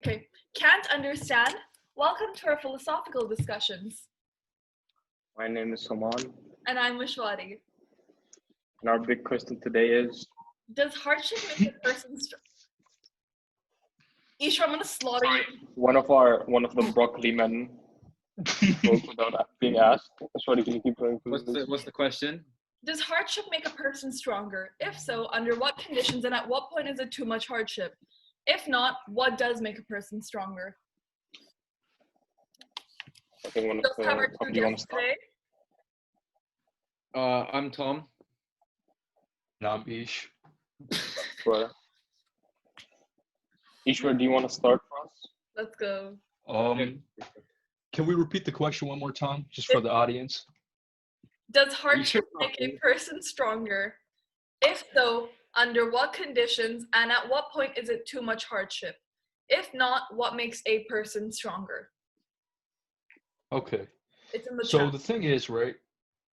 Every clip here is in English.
Okay. Can't understand. Welcome to our philosophical discussions. My name is Saman, And I'm Vishwati. and our big question today is: Does hardship make a person Isha, I'm gonna slaughter you. one of the broccoli men spoke without being asked. Sorry, can you keep going, please? What's the question? Does hardship make a person stronger? If so, under what conditions and at what point is it too much hardship? If not, what does make a person stronger? I think Let's have our two guests today. I'm Tom. And I'm Ish. Sure. Ishwar, do you want to start for us? Let's go. Can we repeat the question one more time, just for the audience? Does hardship make a person stronger? If so, under what conditions and at what point is it too much hardship? If not, what makes a person stronger? Okay. It's in the So chat. the thing is, right,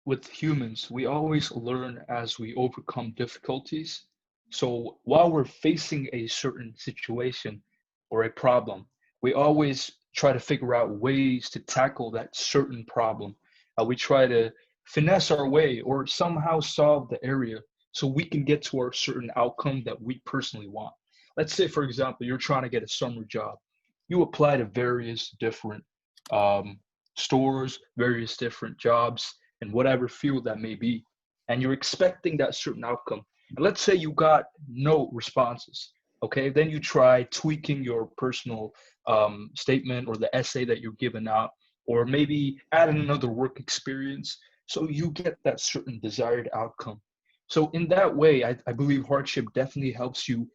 with humans, we always learn as we overcome difficulties. So while we're facing a certain situation or a problem, we always try to figure out ways to tackle that certain problem. We try to finesse our way or somehow solve the area so we can get to our certain outcome that we personally want. Let's say, for example, you're trying to get a summer job. You apply to various different stores, various different jobs, in whatever field that may be, and you're expecting that certain outcome. And let's say you got no responses. Okay, then you try tweaking your personal statement or the essay that you're giving out, or maybe add another work experience so you get that certain desired outcome. So in that way, I believe hardship definitely helps you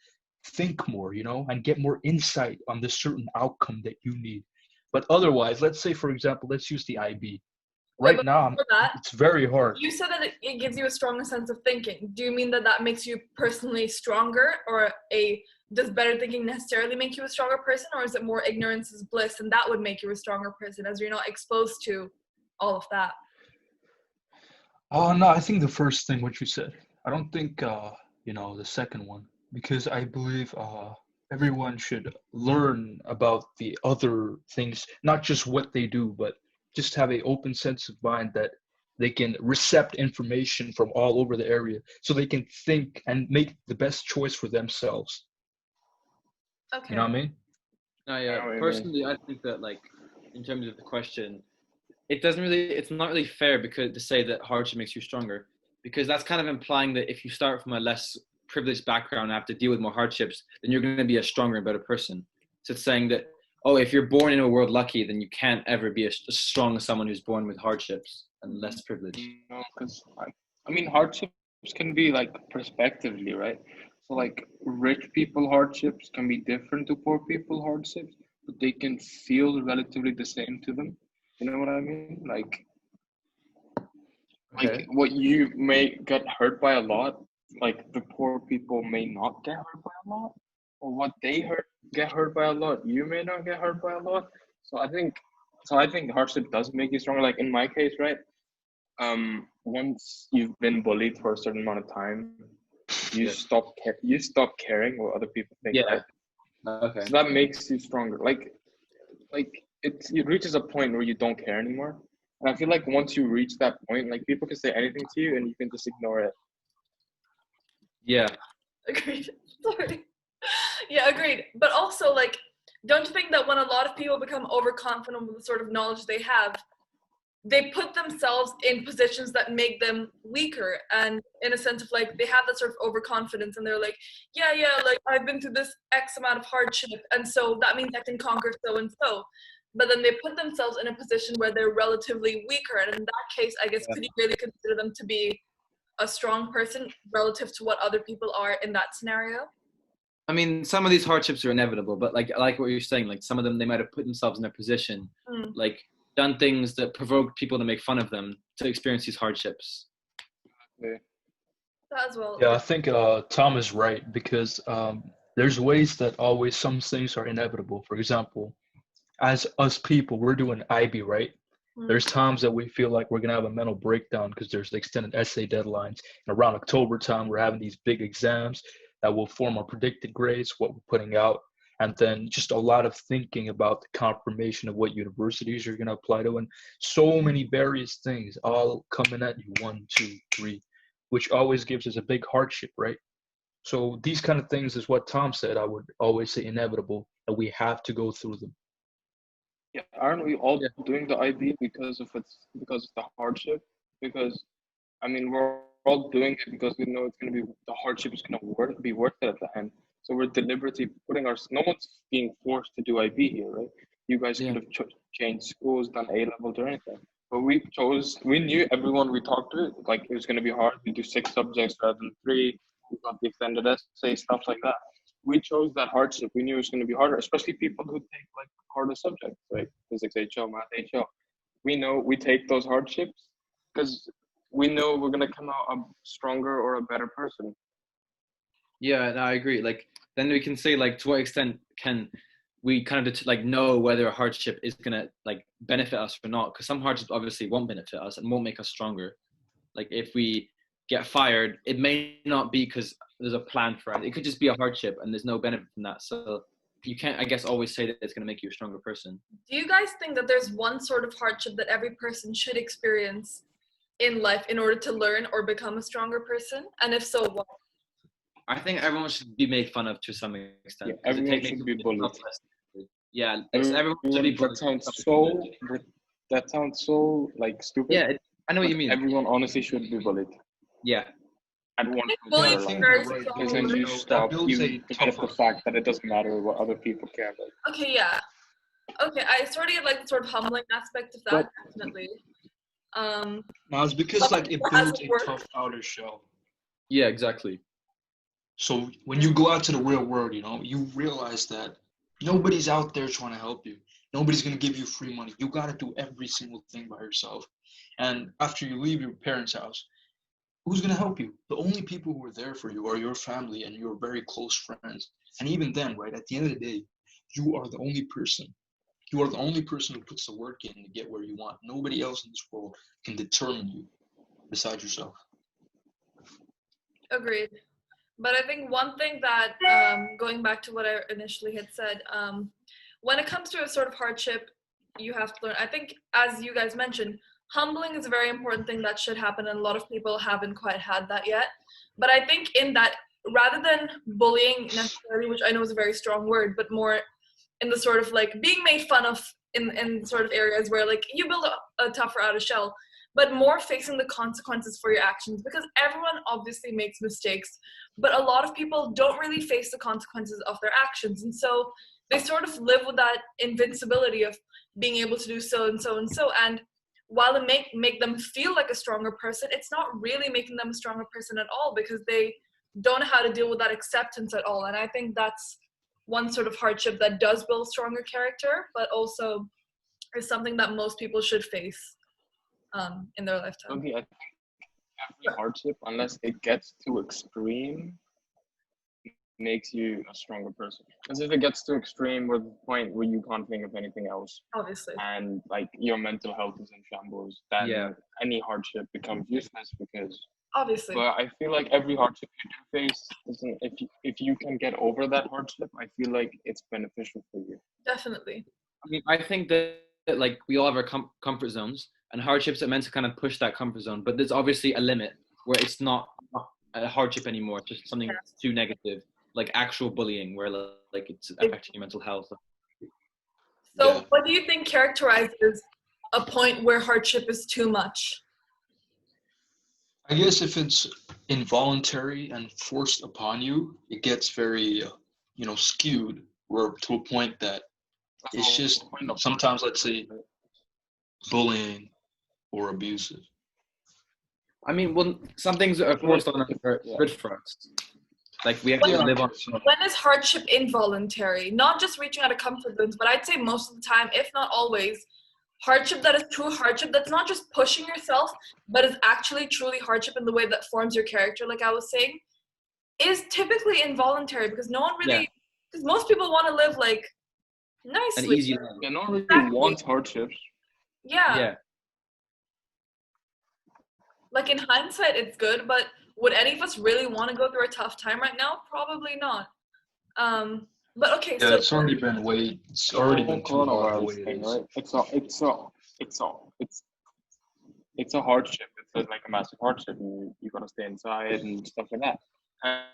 think more, and get more insight on the certain outcome that you need. But otherwise, let's say, for example, let's use the IB. Right now, it's very hard. You said that it gives you a stronger sense of thinking. Do you mean that makes you personally stronger, or does better thinking necessarily make you a stronger person, or is it more ignorance is bliss and that would make you a stronger person as you're not exposed to all of that? Oh, no, I think the first thing, what you said. I don't think, the second one, because I believe everyone should learn about the other things, not just what they do, but just have an open sense of mind that they can recept information from all over the area so they can think and make the best choice for themselves. Okay. You know what I mean? No, yeah. Personally, I think that, in terms of the question, it's not really fair to say that hardship makes you stronger, because that's kind of implying that if you start from a less privileged background and have to deal with more hardships, then you're going to be a stronger and better person. So it's saying that, if you're born in a world lucky, then you can't ever be as strong as someone who's born with hardships and less privilege. No, because hardships can be perspectively, right? So rich people hardships can be different to poor people hardships, but they can feel relatively the same to them. You know what I mean? What you may get hurt by a lot, the poor people may not get hurt by a lot, or what they get hurt by a lot, you may not get hurt by a lot. So I think hardship does make you stronger. In my case, right? Once you've been bullied for a certain amount of time, you stop caring what other people think. Yeah. Right? Okay. So that makes you stronger. It reaches a point where you don't care anymore. And I feel like once you reach that point, people can say anything to you and you can just ignore it. Yeah. Agreed. Sorry. Yeah, agreed. But also, don't you think that when a lot of people become overconfident with the sort of knowledge they have, they put themselves in positions that make them weaker, and in a sense of they have that sort of overconfidence and they're I've been through this X amount of hardship and so that means I can conquer so and so. But then they put themselves in a position where they're relatively weaker, and in that case, I guess, could you really consider them to be a strong person relative to what other people are in that scenario? I mean, some of these hardships are inevitable, but like what you're saying, some of them, they might have put themselves in a position, done things that provoked people to make fun of them to experience these hardships. Yeah. That as well. Yeah, I think Tom is right, because there's ways that always some things are inevitable. For example, as us people, we're doing IB, right? There's times that we feel like we're going to have a mental breakdown because there's extended essay deadlines. And around October time, we're having these big exams that will form our predicted grades, what we're putting out. and then just a lot of thinking about the confirmation of what universities you're going to apply to, and so many various things all coming at you, 1, 2, 3, which always gives us a big hardship, right? So these kind of things is what Tom said. I would always say inevitable, that we have to go through them. Yeah, aren't we all Yeah. doing the IB because of the hardship? Because I mean, we're all doing it because we know it's gonna be the hardship is gonna be worth it at the end. So we're deliberately putting our. No one's being forced to do IB here, right? You guys Yeah. could have changed schools, done A level, or anything. But we chose. We knew everyone we talked to, like it was gonna be hard. We do 6 subjects rather than 3. We got the extended essay, stuff like that. We chose that hardship. We knew it was gonna be harder, especially people who take like harder subjects, like physics HL, math HL. We know we take those hardships because we know we're gonna come out a stronger or a better person. Yeah, no, I agree. Like, then we can say, like, to what extent can we kind of like know whether a hardship is gonna like benefit us or not? Because some hardships obviously won't benefit us and won't make us stronger. Like, if we get fired, it may not be because there's a plan for it. It could just be a hardship and there's no benefit from that. So you can't, I guess, always say that it's gonna make you a stronger person. Do you guys think that there's one sort of hardship that every person should experience in life in order to learn or become a stronger person? And if so, what? I think everyone should be made fun of to some extent. Yeah, everyone should be bullied. Yeah, everyone should be bullied. That sounds so like stupid. Yeah, I know what you mean. Everyone honestly should be bullied. Yeah. At one point Bullying in is their very life. strong Because then word. you stop, builds you a forget the fact that it doesn't matter what other people care about. Okay, yeah. Okay, I sort of get like the sort of humbling aspect of that, definitely. Now it's because like it As builds a a work- tough outer shell. Yeah, exactly. So when you go out to the real world, you know, you realize that nobody's out there trying to help you. Nobody's gonna give you free money. You gotta do every single thing by yourself. And after you leave your parents' house, who's gonna help you? The only people who are there for you are your family and your very close friends. And even then, right, at the end of the day, you are the only person. You are the only person who puts the work in to get where you want. Nobody else in this world can determine you besides yourself. Agreed. But I think one thing that, going back to what I initially had said, when it comes to a sort of hardship, you have to learn. I think, as you guys mentioned, humbling is a very important thing that should happen, and a lot of people haven't quite had that yet. But I think in that, rather than bullying necessarily, which I know is a very strong word, but more in the sort of like being made fun of in sort of areas where like you build a tougher outer shell, but more facing the consequences for your actions, because everyone obviously makes mistakes, but a lot of people don't really face the consequences of their actions. And so they sort of live with that invincibility of being able to do so and so and so. And while it make them feel like a stronger person, it's not really making them a stronger person at all, because they don't know how to deal with that acceptance at all. And I think that's one sort of hardship that does build stronger character, but also is something that most people should face in their lifetime. Okay, I think every hardship, unless it gets too extreme, makes you a stronger person. Because if it gets too extreme, with the point where you can't think of anything else, Obviously. and like your mental health is in shambles, then Yeah. any hardship becomes useless. Because, Obviously. but I feel like every hardship you do face, if you can get over that hardship, I feel like it's beneficial for you. Definitely. I mean, I think that like we all have our comfort zones, and hardships are meant to kind of push that comfort zone. But there's obviously a limit where it's not a hardship anymore. It's just something too negative, like actual bullying, where like it's affecting your mental health. So, what do you think characterizes a point where hardship is too much? I guess if it's involuntary and forced upon you, it gets very, skewed, or to a point that it's just sometimes, let's say, bullying or abusive. I mean, well, some things are forced on us are good for us. Like we have to live on. When is hardship involuntary? Not just reaching out of comfort zones, but I'd say most of the time, if not always, hardship that is true hardship, that's not just pushing yourself, but is actually truly hardship in the way that forms your character, like I was saying, is typically involuntary, because no one really, because most people want to live like nicely. An easy life. Yeah, no one really wants hardships. Yeah. Like in hindsight, it's good, but would any of us really want to go through a tough time right now? Probably not. But okay, Yeah, so it's already Whole been too hard the way coronavirus it thing, is. right? It's a hardship. It's like a massive hardship. You gotta stay inside and stuff like that.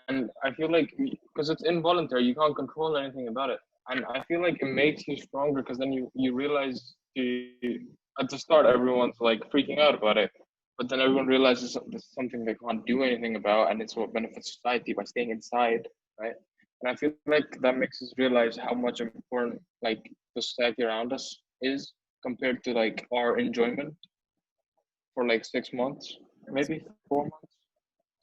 And I feel like because it's involuntary, you can't control anything about it. And I feel like it makes you stronger because then you realize at the start everyone's like freaking out about it, but then everyone realizes this is something they can't do anything about, and it's what benefits society by staying inside, right? And I feel like that makes us realize how much important like the society around us is compared to like our enjoyment for like 6 months, maybe 4 months.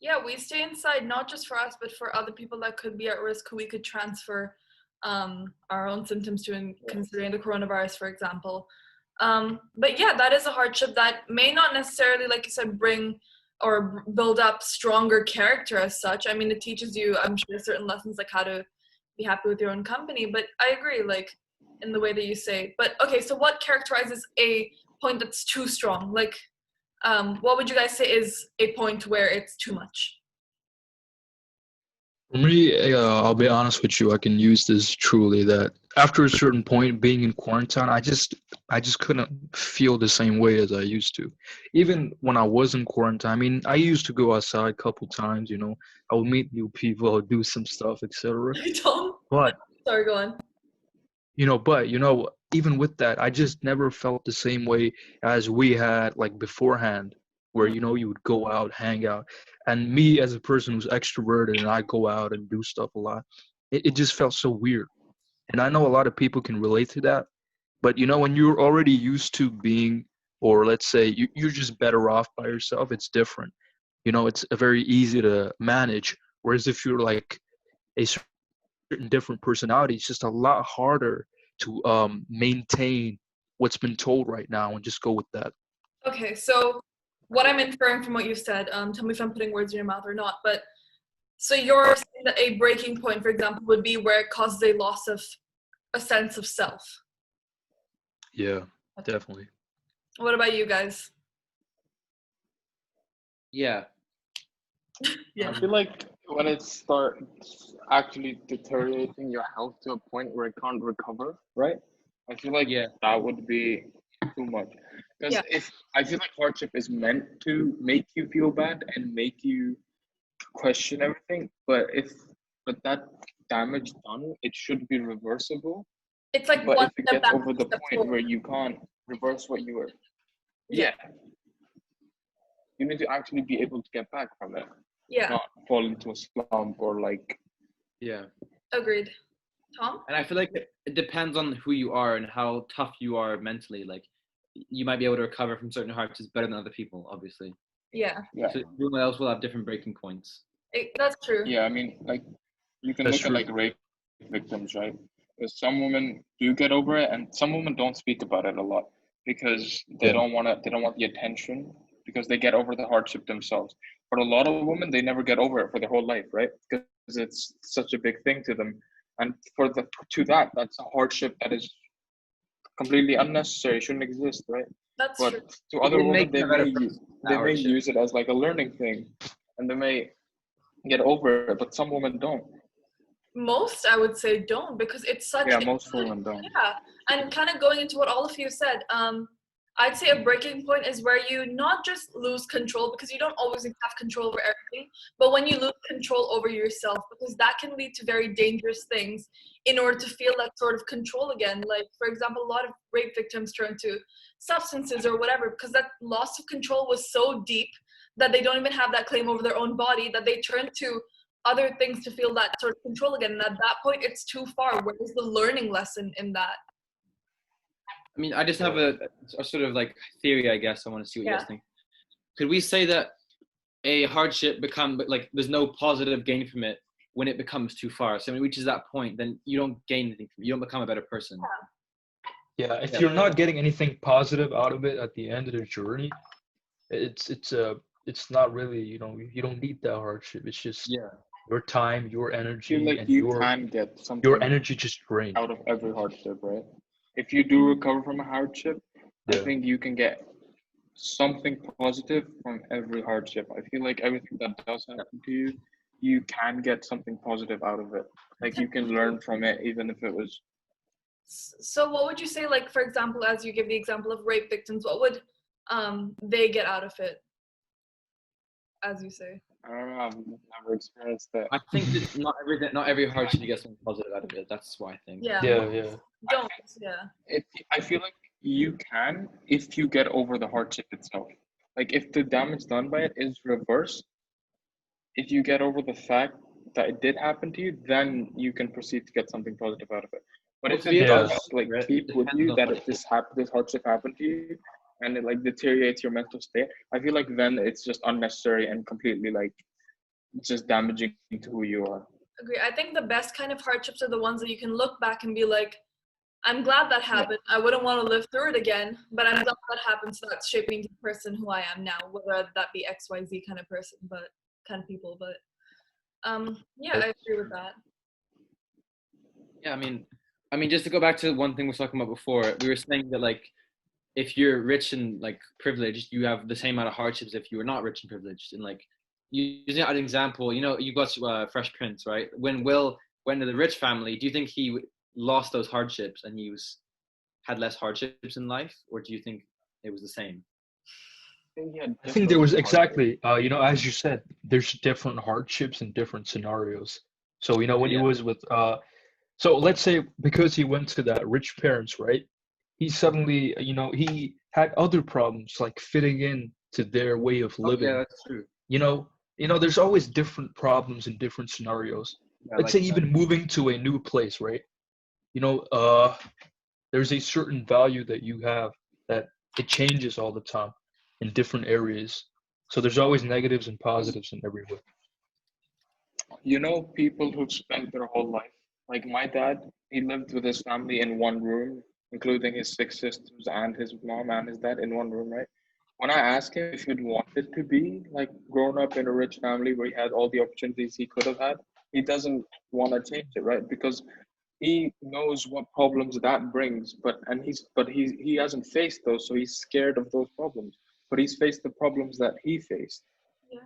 yeah, we stay inside not just for us, but for other people that could be at risk who we could transfer our own symptoms to, in considering the coronavirus, for example. But yeah, that is a hardship that may not necessarily, like you said, bring or build up stronger character as such. I mean, it teaches you, I'm sure, certain lessons like how to be happy with your own company. But I agree, like in the way that you say. But okay, so what characterizes a point that's too strong? Like, what would you guys say is a point where it's too much? For me, I'll be honest with you. I can use this truly that after a certain point, being in quarantine, I just couldn't feel the same way as I used to. Even when I was in quarantine, I mean, I used to go outside a couple times. I would meet new people, I would do some stuff, etc. I don't. But Sorry, go on. even with that, I just never felt the same way as we had like beforehand, where you would go out, hang out, and me as a person who's extroverted and I go out and do stuff a lot, it just felt so weird. And I know a lot of people can relate to that, but when you're already used to being, or let's say you're just better off by yourself, it's different. It's very easy to manage. Whereas if you're like a certain different personality, it's just a lot harder to maintain what's been told right now and just go with that. Okay, so what I'm inferring from what you said, tell me if I'm putting words in your mouth or not, but so you're saying that a breaking point, for example, would be where it causes a loss of a sense of self. Yeah, definitely. What about you guys? Yeah. Yeah. I feel like when it starts actually deteriorating your health to a point where it can't recover, right? I feel like Yeah. that would be too much. Because Yeah. if I feel like hardship is meant to make you feel bad and make you question everything, but that damage done, it should be reversible. It's like But one if it step gets back, over one the step point where forward. you can't reverse what you were, Yeah. you need to actually be able to get back from it, Yeah. not fall into a slump or like. Yeah. Agreed. Tom? And I feel like it depends on who you are and how tough you are mentally. Like, you might be able to recover from certain hardships better than other people, obviously. Yeah. Yeah. So everyone else will have different breaking points. That's true. Yeah, I mean, like you can That's look true. at like rape victims, right? Because some women do get over it, and some women don't speak about it a lot because they Yeah. don't want to. They don't want the attention because they get over the hardship themselves. But a lot of women, they never get over it for their whole life, right? Because it's such a big thing to them, and that's a hardship that is completely unnecessary, shouldn't exist, right? That's But true. to other It women, makes they them a better may person, they that may hardship. use it as like a learning thing, and they may get over it, but some women don't. Most, I would say, don't, because it's such. Yeah, most women don't. Yeah, and kind of going into what all of you said, I'd say a breaking point is where you not just lose control, because you don't always have control over everything, but when you lose control over yourself, because that can lead to very dangerous things in order to feel that sort of control again. Like, for example, a lot of rape victims turn to substances or whatever, because that loss of control was so deep that they don't even have that claim over their own body, that they turn to other things to feel that sort of control again. And at that point, it's too far. Where is the learning lesson in that? I mean, I just have a sort of like theory, I guess. I want to see what you guys think. Could we say that a hardship like there's no positive gain from it when it becomes too far? So when it reaches that point, then you don't gain anything from it. You don't become a better person. Yeah, if you're not getting anything positive out of it at the end of the journey, it's not really, you don't need that hardship. It's just your time, your I feel energy, like and you your can get something energy just drained. out of every hardship, right? If you do recover from a hardship, I Yeah. think you can get something positive from every hardship. I feel like everything that does happen to you, you can get something positive out of it. Like you can learn from it, even if it was. So what would you say, like, for example, as you give the example of rape victims, what would they get out of it, as you say? I don't know. I've never experienced that. I think that not every hardship you get something positive out of it. That's what I think. Yeah. Yeah. Don't. Yeah. I feel like you can if you get over the hardship itself. Like if the damage done by it is reversed, if you get over the fact that it did happen to you, then you can proceed to get something positive out of it. But if it does like keep with you that this hardship happened to you, and it like deteriorates your mental state, I feel like then it's just unnecessary and completely like just damaging to who you are. Agree. I think the best kind of hardships are the ones that you can look back and be like, I'm glad that happened. I wouldn't want to live through it again, but I'm glad that happened, so that's shaping the person who I am now, whether that be XYZ kind of person, but kind of people. But yeah, I agree with that. Yeah, I mean, just to go back to one thing we were talking about before, we were saying that like, if you're rich and like privileged, you have the same amount of hardships if you were not rich and privileged. And like, using an example, you know, you got Fresh Prince, right? When Will went to the rich family, do you think he lost those hardships and had less hardships in life, or do you think it was the same? I think there was exactly, as you said, there's different hardships in different scenarios. So, when he was with, so let's say because he went to that rich parents, right? He suddenly, he had other problems like fitting in to their way of living. Yeah, that's true. There's always different problems in different scenarios. Let's say even moving to a new place, right? There's a certain value that you have that it changes all the time in different areas. So there's always negatives and positives in every way. People who've spent their whole life, like my dad, he lived with his family in one room, including his 6 sisters and his mom and his dad in one room, right? When I asked him if he'd wanted to be like grown up in a rich family where he had all the opportunities he could have had, he doesn't want to change it, right? Because he knows what problems that brings, but he hasn't faced those, so he's scared of those problems. But he's faced the problems that he faced,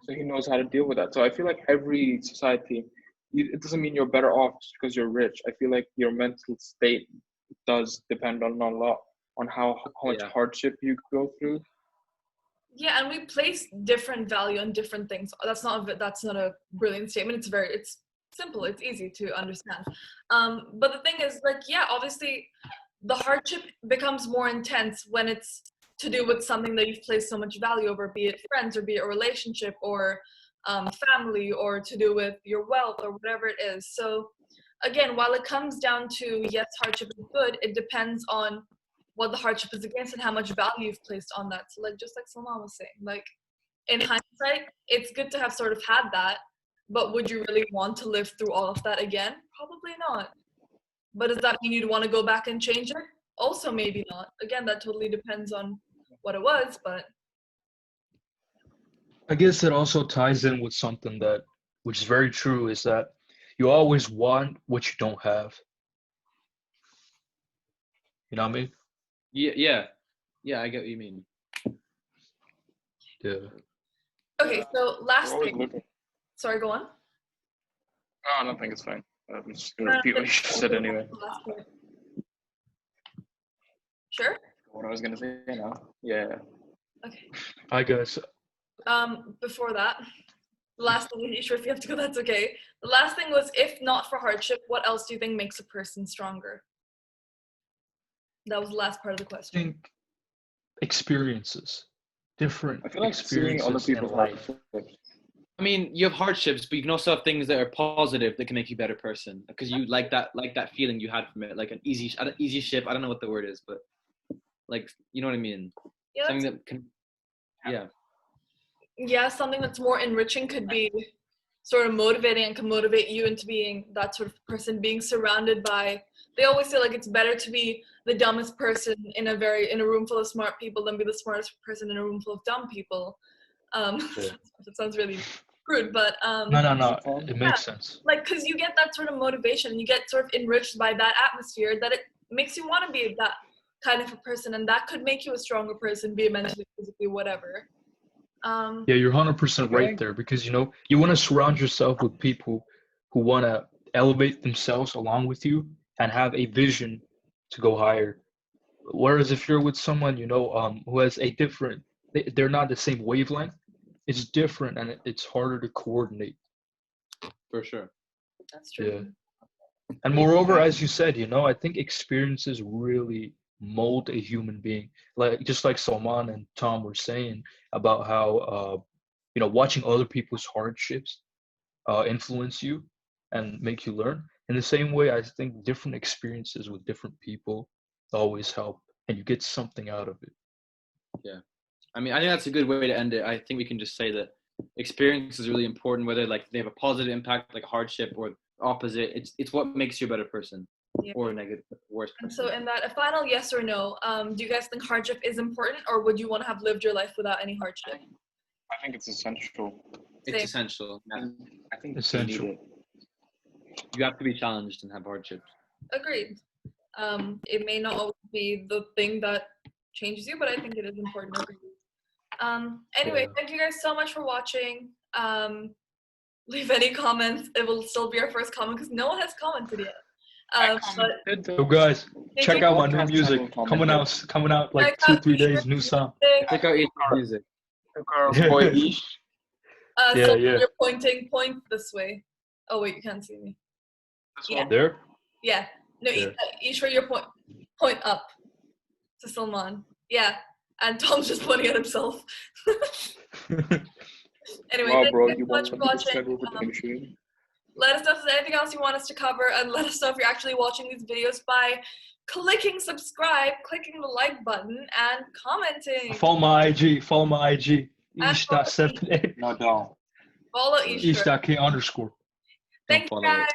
so he knows how to deal with that. So I feel like every society, it doesn't mean you're better off just because you're rich. I feel like your mental state does depend on a lot on how much hardship you go through. Yeah, and we place different value on different things. That's not a brilliant statement. It's simple. It's easy to understand. But the thing is, like, yeah, obviously, the hardship becomes more intense when it's to do with something that you've placed so much value over, be it friends or be it a relationship or family, or to do with your wealth or whatever it is. So again, while it comes down to, yes, hardship is good, it depends on what the hardship is against and how much value you've placed on that. So like, just like Salman was saying, like in hindsight, it's good to have sort of had that, but would you really want to live through all of that again? Probably not. But does that mean you'd want to go back and change it? Also, maybe not. Again, that totally depends on what it was, but. I guess it also ties in with something which is very true, is that you always want what you don't have. You know what I mean? Yeah, I get what you mean. Yeah. Okay, so last thing. Sorry, go on. No, I don't think it's fine. I'm just gonna repeat what you said anyway. Sure. What I was gonna say now. Yeah. Okay. I guess. Before that, the last thing, you sure if you have to go, that's okay. The last thing was, if not for hardship, what else do you think makes a person stronger? That was the last part of the question. I think experiences, different I feel like experiences seeing other people's in life. I mean, you have hardships, but you can also have things that are positive that can make you a better person, because you like that feeling you had from it, like an easy ship. I don't know what the word is, but like, you know what I mean? Yeah, something that can, yeah, something that's more enriching could be sort of motivating and can motivate you into being that sort of person, being surrounded by, they always say like it's better to be the dumbest person in a room full of smart people than be the smartest person in a room full of dumb people. It sounds really crude, but no, it makes sense. Like, because you get that sort of motivation, you get sort of enriched by that atmosphere, that it makes you want to be that kind of a person, and that could make you a stronger person, be it mentally, physically, whatever. Yeah, you're 100% Okay. right there because you want to surround yourself with people who want to elevate themselves along with you and have a vision to go higher. Whereas if you're with someone who has a different, they're not the same wavelength. It's different and it's harder to coordinate. For sure. That's true. Yeah. And moreover, as you said, I think experiences really mold a human being. Just like Salman and Tom were saying about how watching other people's hardships influence you and make you learn. In the same way, I think different experiences with different people always help, and you get something out of it. Yeah. I mean, I think that's a good way to end it. I think we can just say that experience is really important, whether like they have a positive impact, like hardship, or opposite. It's what makes you a better person, or a negative, worse person. And so, in that, a final yes or no. Do you guys think hardship is important, or would you want to have lived your life without any hardship? I think it's essential. It's essential. Yeah. I think Essential. you need it. You have to be challenged and have hardships. Agreed. It may not always be the thing that changes you, but I think it is important. Agreed. Anyway, thank you guys so much for watching. Leave any comments. It will still be our first comment because no one has commented yet. So guys, check out my new Podcast music channel coming out like Check out 2-3 days. Ish's New song. Check out Ish's music. Our boy Ish. So Yeah. you're point this way. Oh wait, you can't see me. Yeah. There. Yeah. No, Yeah. Ish, where your point up to Salman. Yeah. And Tom's just pointing at himself. Anyway, Wow, thank bro, you you guys so much want for to watching. attention? Let us know if there's anything else you want us to cover, and let us know if you're actually watching these videos by clicking subscribe, clicking the like button, and commenting. Follow my IG. And Ish.78. No, don't. Follow Ish. Ish.K_. Thank you guys.